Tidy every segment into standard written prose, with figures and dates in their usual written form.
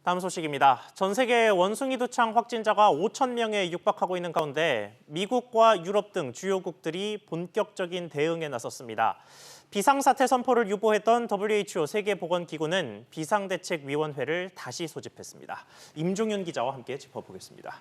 다음 소식입니다. 전 세계 원숭이 두창 확진자가 5천 명에 육박하고 있는 가운데 미국과 유럽 등 주요국들이 본격적인 대응에 나섰습니다. 비상사태 선포를 유보했던 WHO 세계보건기구는 비상대책위원회를 다시 소집했습니다. 임종윤 기자와 함께 짚어보겠습니다.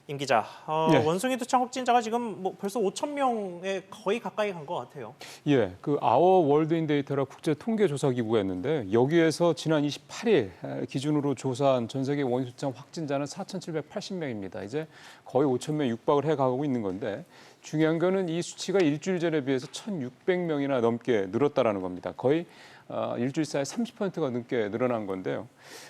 임 기자, 네. 원숭이 두창 확진자가 지금 벌써 5천 명에 거의 가까이 간 것 같아요. 예, 아워 월드인데이터라 국제통계조사기구가 있는데 여기에서 지난 28일 기준으로 조사한 전 세계 원숭이 두창 확진자는 4,780명입니다. 이제 거의 5천 명 육박을 해가고 있는 건데 중요한 거는 이 수치가 일주일 전에 비해서 1,600명이나 넘게 늘었다라는 겁니다. 거의 일주일 사이에 30%가 넘게 늘어난 건데요.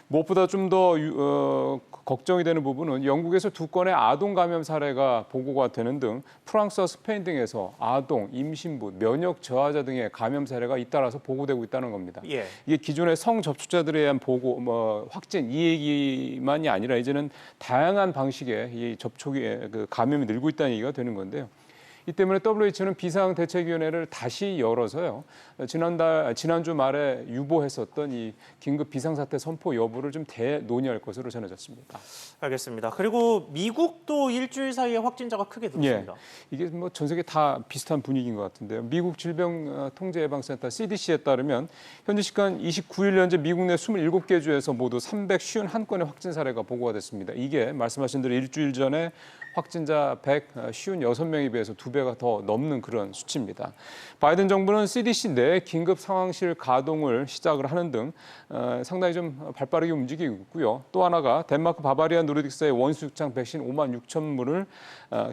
무엇보다 좀 더 걱정이 되는 부분은 영국에서 2건의 아동 감염 사례가 보고가 되는 등 프랑스와 스페인 등에서 아동, 임신부, 면역 저하자 등의 감염 사례가 잇따라서 보고되고 있다는 겁니다. 예. 이게 기존의 성접촉자들에 의한 보고, 확진 이 얘기만이 아니라 이제는 다양한 방식의 이 접촉의 감염이 늘고 있다는 얘기가 되는 건데요. 이 때문에 WHO는 비상대책위원회를 다시 열어서요. 지난주 말에 유보했었던 이 긴급 비상사태 선포 여부를 좀 대논의할 것으로 전해졌습니다. 알겠습니다. 그리고 미국도 일주일 사이에 확진자가 크게 늘었습니다. 예, 이게 전 세계 다 비슷한 분위기인 것 같은데요. 미국 질병통제예방센터 CDC에 따르면 현지 시간 29일 현재 미국 내 27개 주에서 모두 351건의 확진 사례가 보고가 됐습니다. 이게 말씀하신 대로 일주일 전에 확진자 156명에 비해서 2배가 더 넘는 그런 수치입니다. 바이든 정부는 CDC 내 긴급 상황실 가동을 시작을 하는 등 상당히 좀 발빠르게 움직이고 있고요. 또 하나가 덴마크 바바리안 노르딕스의 원숭이 두창 백신 5만 6천 물을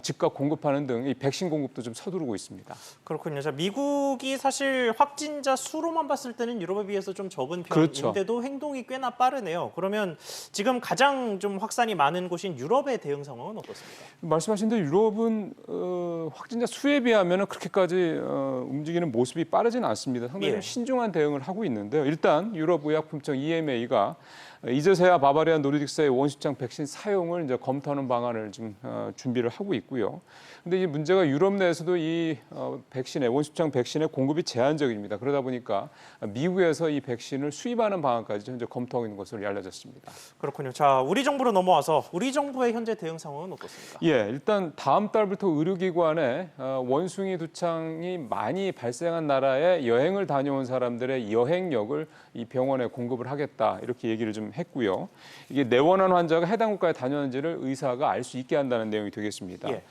즉각 공급하는 등 이 백신 공급도 좀 서두르고 있습니다. 그렇군요. 자, 미국이 사실 확진자 수로만 봤을 때는 유럽에 비해서 좀 적은 그렇죠. 편인데도 행동이 꽤나 빠르네요. 그러면 지금 가장 좀 확산이 많은 곳인 유럽의 대응 상황은 어떻습니까? 말씀하신 대로 유럽은 확진자 수에 비하면 그렇게까지 움직이는 모습이 빠르지는 않습니다. 상당히 좀 신중한 대응을 하고 있는데요. 일단 유럽의약품청 EMA가 이제서야 바바리안 노르딕스의 원숭이 두창 백신 사용을 이제 검토하는 방안을 좀 준비를 하고 있고요. 근데 이 문제가 유럽 내에서도 이 원숭이 두창 백신의 공급이 제한적입니다. 그러다 보니까 미국에서 이 백신을 수입하는 방안까지 현재 검토하고 있는 것으로 알려졌습니다. 그렇군요. 자, 우리 정부로 넘어와서 우리 정부의 현재 대응 상황은 어떻습니까? 예, 일단 다음 달부터 의료기관에 원숭이 두창이 많이 발생한 나라에 여행을 다녀온 사람들의 여행력을 이 병원에 공급을 하겠다 이렇게 얘기를 좀 했고요. 이게 내원한 환자가 해당 국가에 다녔는지를 의사가 알 수 있게 한다는 내용이 되겠습니다. 예.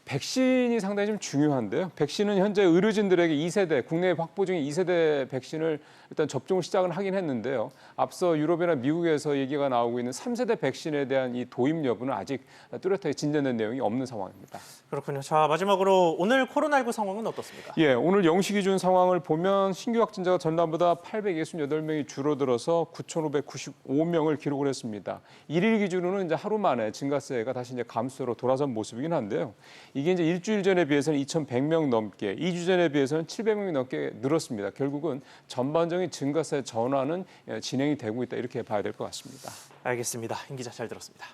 백신이 상당히 좀 중요한데요. 백신은 현재 의료진들에게 2세대, 국내에 확보 중인 2세대 백신을 일단 접종을 시작은 하긴 했는데요. 앞서 유럽이나 미국에서 얘기가 나오고 있는 3세대 백신에 대한 이 도입 여부는 아직 뚜렷하게 진전된 내용이 없는 상황입니다. 그렇군요. 자, 마지막으로 오늘 코로나19 상황은 어떻습니까? 예, 오늘 0시 기준 상황을 보면 신규 확진자가 전날보다 868명이 줄어들어서 9,595명을 기록을 했습니다. 1일 기준으로는 이제 하루 만에 증가세가 다시 이제 감소로 돌아선 모습이긴 한데요. 이게 이제 일주일 전에 비해서는 2,100명 넘게, 2주 전에 비해서는 700명 넘게 늘었습니다. 결국은 전반적인 증가세 전환은 진행이 되고 있다 이렇게 봐야 될 것 같습니다. 알겠습니다. 임 기자 잘 들었습니다.